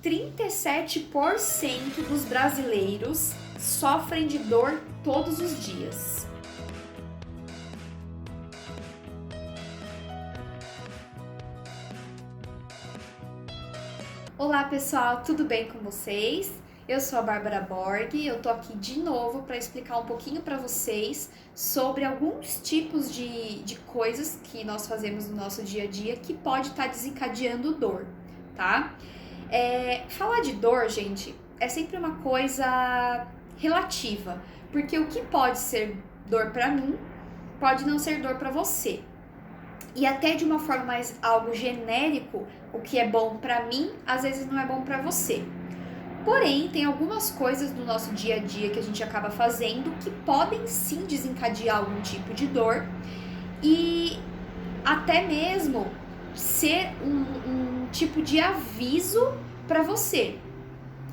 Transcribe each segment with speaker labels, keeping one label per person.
Speaker 1: 37% dos brasileiros sofrem de dor todos os dias. Olá pessoal, tudo bem com vocês? Eu sou a Bárbara Borg, eu tô aqui de novo para explicar um pouquinho para vocês sobre alguns tipos de coisas que nós fazemos no nosso dia a dia que pode estar desencadeando dor, tá? Falar de dor, gente, é sempre uma coisa relativa, porque o que pode ser dor para mim pode não ser dor para você. E até de uma forma mais algo genérico, o que é bom para mim, às vezes não é bom para você. Porém, tem algumas coisas do nosso dia a dia que a gente acaba fazendo que podem sim desencadear algum tipo de dor e até mesmo ser um tipo de aviso para você.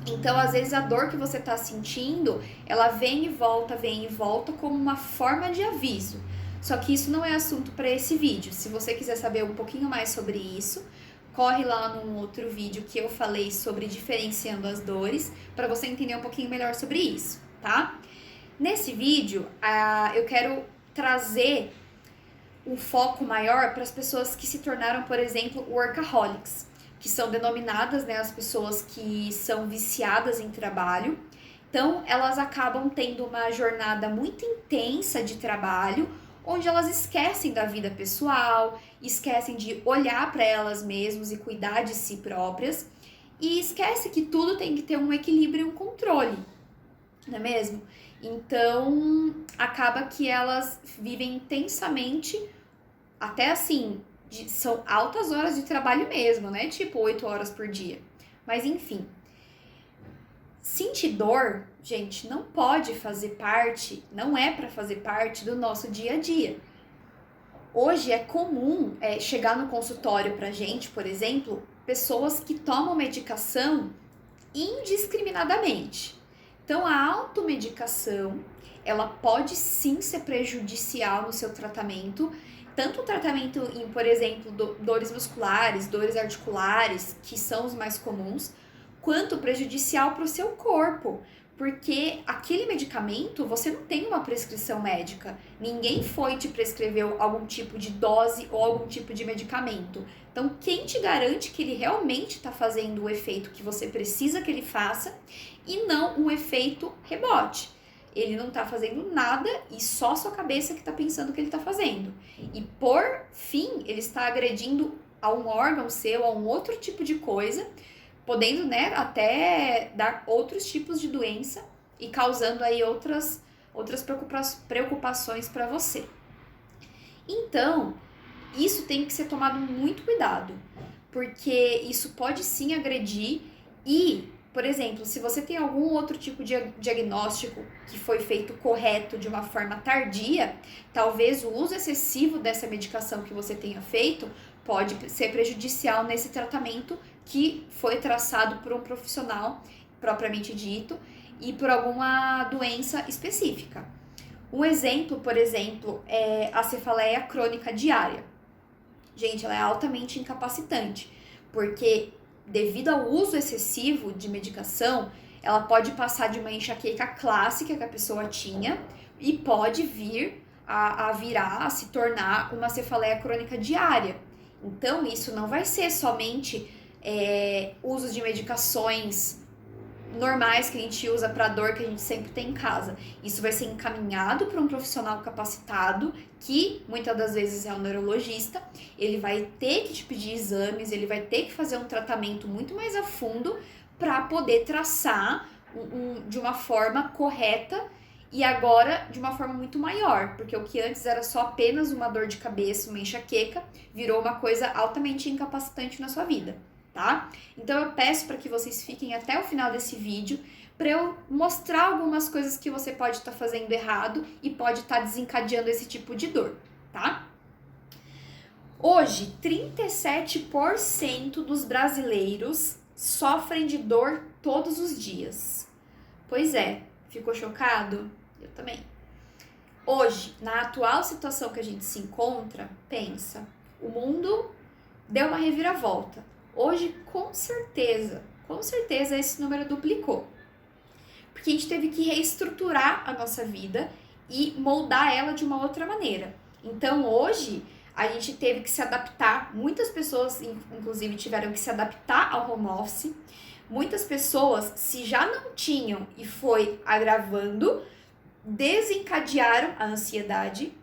Speaker 1: Então, às vezes, a dor que você está sentindo, ela vem e volta como uma forma de aviso. Só que isso não é assunto para esse vídeo. Se você quiser saber um pouquinho mais sobre isso, corre lá num outro vídeo que eu falei sobre diferenciando as dores, para você entender um pouquinho melhor sobre isso, tá? Nesse vídeo, eu quero trazer um foco maior para as pessoas que se tornaram, por exemplo, workaholics, que são denominadas, né, as pessoas que são viciadas em trabalho. Então, elas acabam tendo uma jornada muito intensa de trabalho, onde elas esquecem da vida pessoal, esquecem de olhar para elas mesmas e cuidar de si próprias, e esquece que tudo tem que ter um equilíbrio e um controle, não é mesmo? Então, acaba que elas vivem intensamente, até assim, são altas horas de trabalho mesmo, né? Tipo 8 horas por dia. Mas enfim, sentir dor, gente, não pode fazer parte, não é para fazer parte do nosso dia a dia. Hoje é comum chegar no consultório pra gente, por exemplo, pessoas que tomam medicação indiscriminadamente. Então, a automedicação, ela pode sim ser prejudicial no seu tratamento, tanto o tratamento em, por exemplo, dores musculares, dores articulares, que são os mais comuns, quanto prejudicial para o seu corpo, porque aquele medicamento, você não tem uma prescrição médica, ninguém foi te prescreveu algum tipo de dose ou algum tipo de medicamento. Então, quem te garante que ele realmente está fazendo o efeito que você precisa que ele faça e não um efeito rebote? Ele não tá fazendo nada e só sua cabeça que tá pensando que ele tá fazendo. E por fim, ele está agredindo a um órgão seu, a um outro tipo de coisa, podendo, né, até dar outros tipos de doença e causando aí outras preocupações para você. Então, isso tem que ser tomado muito cuidado, porque isso pode sim agredir e, por exemplo, se você tem algum outro tipo de diagnóstico que foi feito correto de uma forma tardia, talvez o uso excessivo dessa medicação que você tenha feito pode ser prejudicial nesse tratamento que foi traçado por um profissional propriamente dito e por alguma doença específica. Um exemplo, por exemplo, é a cefaleia crônica diária. Gente, ela é altamente incapacitante, porque devido ao uso excessivo de medicação, ela pode passar de uma enxaqueca clássica que a pessoa tinha e pode vir a se tornar uma cefaleia crônica diária. Então, isso não vai ser somente uso de medicações normais que a gente usa para dor que a gente sempre tem em casa. Isso vai ser encaminhado para um profissional capacitado, que muitas das vezes é um neurologista. Ele vai ter que te pedir exames, ele vai ter que fazer um tratamento muito mais a fundo para poder traçar de uma forma correta e agora de uma forma muito maior, porque o que antes era só apenas uma dor de cabeça, uma enxaqueca, virou uma coisa altamente incapacitante na sua vida, tá? Então eu peço para que vocês fiquem até o final desse vídeo para eu mostrar algumas coisas que você pode estar fazendo errado e pode estar desencadeando esse tipo de dor, tá? Hoje, 37% dos brasileiros sofrem de dor todos os dias. Pois é, ficou chocado? Eu também. Hoje, na atual situação que a gente se encontra, pensa, o mundo deu uma reviravolta. Hoje, com certeza, Com certeza esse número duplicou. Porque a gente teve que reestruturar a nossa vida e moldar ela de uma outra maneira. Então hoje a gente teve que se adaptar, muitas pessoas inclusive tiveram que se adaptar ao home office. Muitas pessoas, se já não tinham e foi agravando, desencadearam a ansiedade.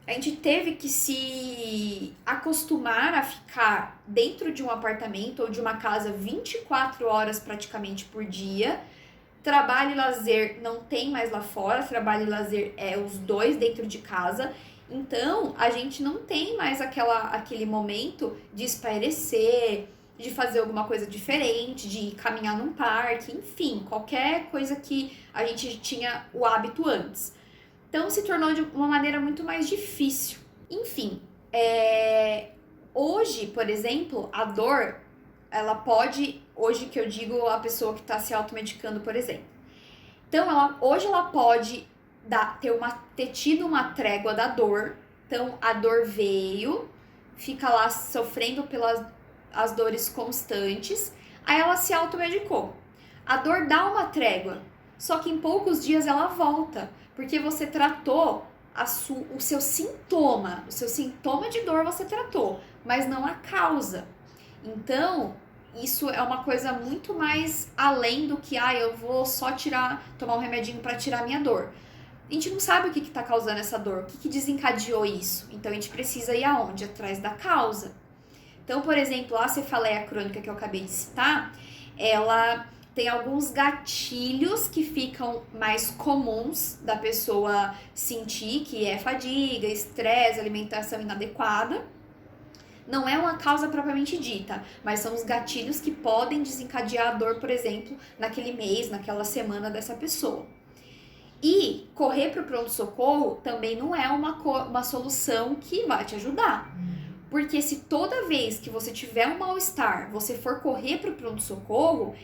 Speaker 1: A gente teve que se acostumar a ficar dentro de um apartamento ou de uma casa 24 horas praticamente por dia. Trabalho e lazer não tem mais lá fora, trabalho e lazer é os dois dentro de casa. Então, a gente não tem mais aquele momento de espairecer, de fazer alguma coisa diferente, de caminhar num parque, enfim, qualquer coisa que a gente tinha o hábito antes. Então, se tornou de uma maneira muito mais difícil. Enfim, hoje, por exemplo, a dor, ela pode, hoje que eu digo a pessoa que está se automedicando, por exemplo. Então, hoje ela pode ter tido uma trégua da dor. Então, a dor veio, fica lá sofrendo pelas as dores constantes, aí ela se automedicou. A dor dá uma trégua, só que em poucos dias ela volta, porque você tratou o seu sintoma de dor você tratou, mas não a causa. Então, isso é uma coisa muito mais além do que, eu vou só tomar um remedinho para tirar a minha dor. A gente não sabe o que está causando essa dor, o que desencadeou isso. Então, a gente precisa ir aonde? Atrás da causa. Então, por exemplo, a cefaleia crônica que eu acabei de citar, ela tem alguns gatilhos que ficam mais comuns da pessoa sentir, que é fadiga, estresse, alimentação inadequada. Não é uma causa propriamente dita, mas são os gatilhos que podem desencadear a dor, por exemplo, naquele mês, naquela semana dessa pessoa. E correr para o pronto-socorro também não é uma solução que vai te ajudar. Porque se toda vez que você tiver um mal-estar, você for correr para o pronto-socorro,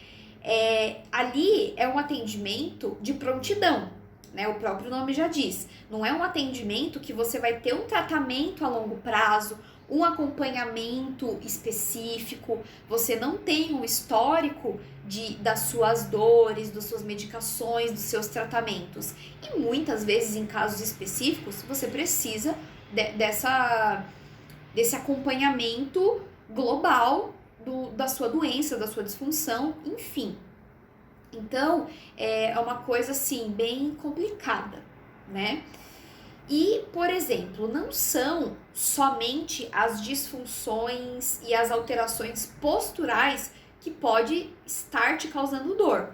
Speaker 1: ali é um atendimento de prontidão, né? O próprio nome já diz. Não é um atendimento que você vai ter um tratamento a longo prazo, um acompanhamento específico, você não tem um histórico das suas dores, das suas medicações, dos seus tratamentos. E muitas vezes, em casos específicos, você precisa desse acompanhamento global da sua doença, da sua disfunção, enfim. Então, é uma coisa, assim, bem complicada, né? E, por exemplo, não são somente as disfunções e as alterações posturais que pode estar te causando dor.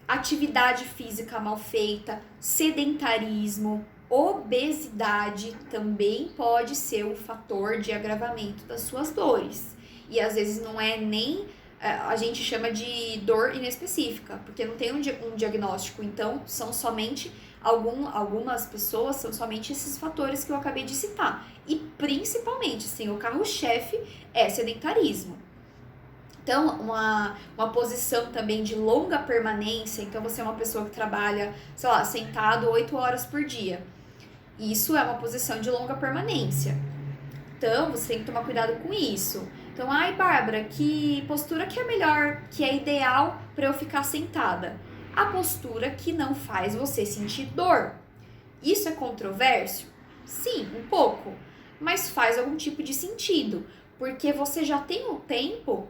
Speaker 1: Atividade física mal feita, sedentarismo, obesidade também pode ser um fator de agravamento das suas dores. E às vezes não é nem... A gente chama de dor inespecífica, porque não tem um diagnóstico. Então, são somente... Algumas pessoas são somente esses fatores que eu acabei de citar. E principalmente, sim, o carro-chefe é sedentarismo. Então, uma posição também de longa permanência. Então, você é uma pessoa que trabalha, sei lá, sentado 8 horas por dia. Isso é uma posição de longa permanência. Então, você tem que tomar cuidado com isso. Então, Bárbara, que postura que é melhor, que é ideal para eu ficar sentada? A postura que não faz você sentir dor. Isso é controverso? Sim, um pouco. Mas faz algum tipo de sentido. Porque você já tem um tempo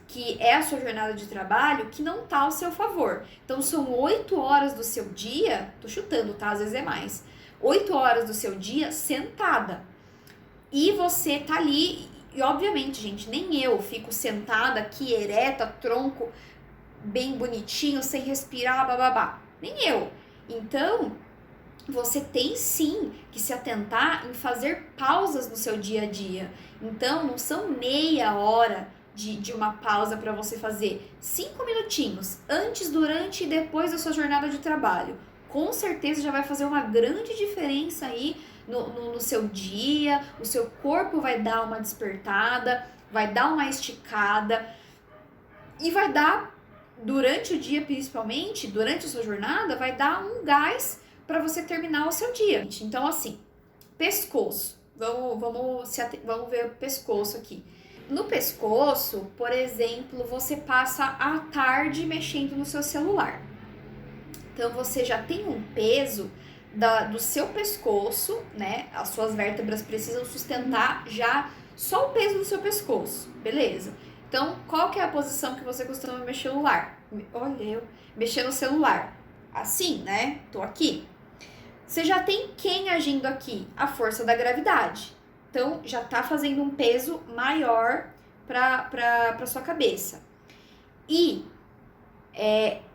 Speaker 1: que é a sua jornada de trabalho que não está ao seu favor. Então, são 8 horas do seu dia, tô chutando, tá? Às vezes é mais. 8 horas do seu dia sentada. E você tá ali, e obviamente, gente, nem eu fico sentada aqui, ereta, tronco bem bonitinho, sem respirar, bababá. Nem eu. Então, você tem sim que se atentar em fazer pausas no seu dia a dia. Então, não são meia hora de uma pausa para você fazer 5 minutinhos antes, durante e depois da sua jornada de trabalho. Com certeza já vai fazer uma grande diferença aí no seu dia. O seu corpo vai dar uma despertada, vai dar uma esticada e vai dar, durante o dia principalmente, durante a sua jornada, vai dar um gás para você terminar o seu dia. Então, assim, pescoço. Vamos ver o pescoço aqui. No pescoço, por exemplo, você passa a tarde mexendo no seu celular. Então você já tem um peso do seu pescoço, né? As suas vértebras precisam sustentar já só o peso do seu pescoço, beleza? Então, qual que é a posição que você costuma mexer no celular? Olha, eu mexer no celular. Assim, né? Tô aqui. Você já tem quem agindo aqui? A força da gravidade. Então, já tá fazendo um peso maior para sua cabeça. E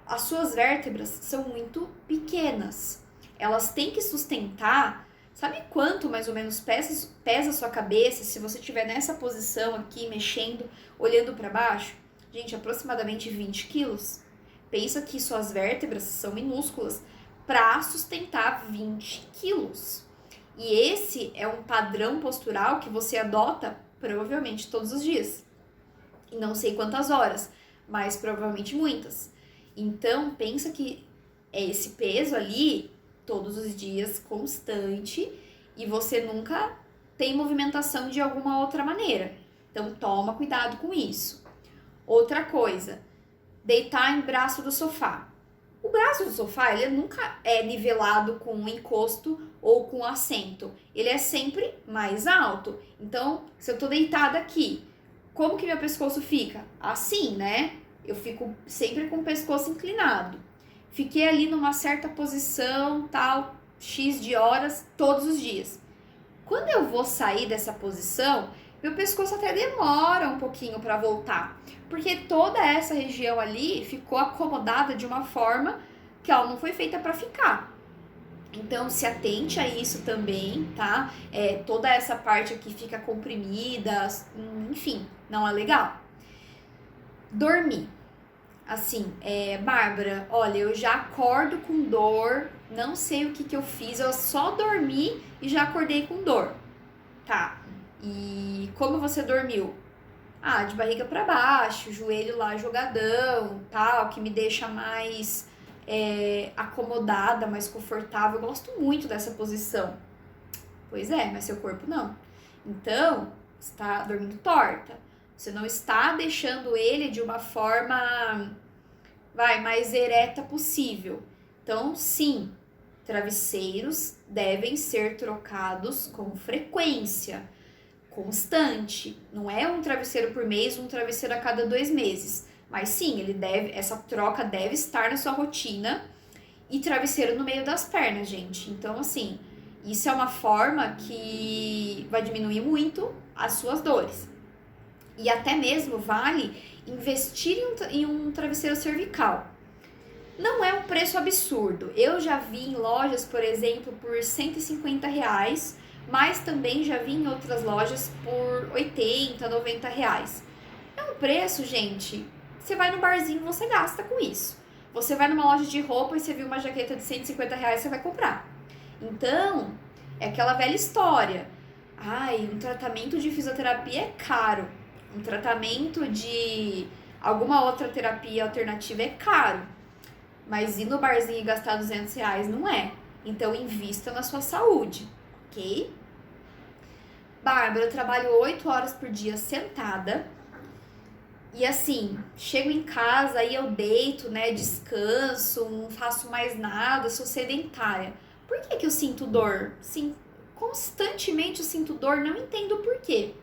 Speaker 1: as suas vértebras são muito pequenas. Elas têm que sustentar. Sabe quanto mais ou menos pesa a sua cabeça se você estiver nessa posição aqui, mexendo, olhando para baixo? Gente, aproximadamente 20 quilos. Pensa que suas vértebras são minúsculas para sustentar 20 quilos. E esse é um padrão postural que você adota provavelmente todos os dias. E não sei quantas horas, mas provavelmente muitas. Então, pensa que é esse peso ali todos os dias, constante, e você nunca tem movimentação de alguma outra maneira. Então, toma cuidado com isso. Outra coisa, deitar em braço do sofá. O braço do sofá, ele nunca é nivelado com um encosto ou com um assento. Ele é sempre mais alto. Então, se eu tô deitada aqui, como que meu pescoço fica? Assim, né? Eu fico sempre com o pescoço inclinado. Fiquei ali numa certa posição, tal, X de horas, todos os dias. Quando eu vou sair dessa posição, meu pescoço até demora um pouquinho para voltar, porque toda essa região ali ficou acomodada de uma forma que ela não foi feita para ficar. Então, se atente a isso também, tá? Toda essa parte aqui fica comprimida, enfim, não é legal. Dormir. Assim, Bárbara, olha, eu já acordo com dor, não sei o que eu fiz, eu só dormi e já acordei com dor. Tá, e como você dormiu? Ah, de barriga para baixo, joelho lá jogadão, tal, que me deixa mais acomodada, mais confortável. Eu gosto muito dessa posição. Pois é, mas seu corpo não. Então, você está dormindo torta. Você não está deixando ele de uma forma, mais ereta possível. Então, sim, travesseiros devem ser trocados com frequência, constante. Não é um travesseiro por mês, um travesseiro a cada 2 meses. Mas sim, essa troca deve estar na sua rotina. E travesseiro no meio das pernas, gente. Então, assim, isso é uma forma que vai diminuir muito as suas dores. E até mesmo vale investir em um travesseiro cervical. Não é um preço absurdo. Eu já vi em lojas, por exemplo, por R$150, mas também já vi em outras lojas por R$80, R$90. É um preço, gente, você vai no barzinho e você gasta com isso. Você vai numa loja de roupa e você viu uma jaqueta de R$150, você vai comprar. Então, é aquela velha história. Ai, um tratamento de fisioterapia é caro. Um tratamento de alguma outra terapia alternativa é caro. Mas ir no barzinho e gastar R$200 não é. Então, invista na sua saúde, ok? Bárbara, eu trabalho 8 horas por dia sentada. E assim, chego em casa, aí eu deito, né, descanso, não faço mais nada, sou sedentária. Por que eu sinto dor? Sim, constantemente eu sinto dor, não entendo por quê.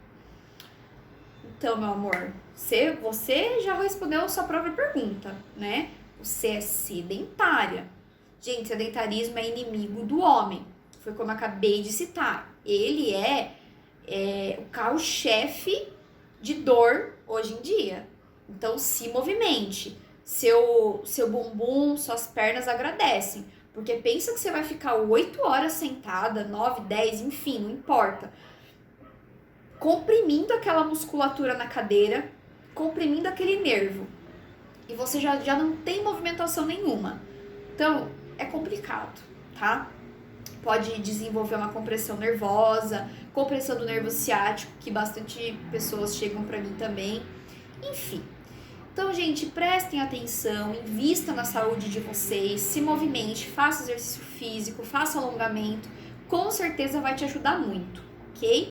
Speaker 1: Então, meu amor, você já respondeu a sua própria pergunta, né? Você é sedentária. Gente, sedentarismo é inimigo do homem. Foi como eu acabei de citar. Ele é o carro-chefe de dor hoje em dia. Então, se movimente. Seu bumbum, suas pernas agradecem. Porque pensa que você vai ficar 8 horas sentada, 9, 10, enfim, não importa. Comprimindo aquela musculatura na cadeira, comprimindo aquele nervo. E você já não tem movimentação nenhuma. Então, é complicado, tá? Pode desenvolver uma compressão nervosa, compressão do nervo ciático, que bastante pessoas chegam pra mim também. Enfim. Então, gente, prestem atenção, invista na saúde de vocês, se movimente, faça exercício físico, faça alongamento. Com certeza vai te ajudar muito, ok?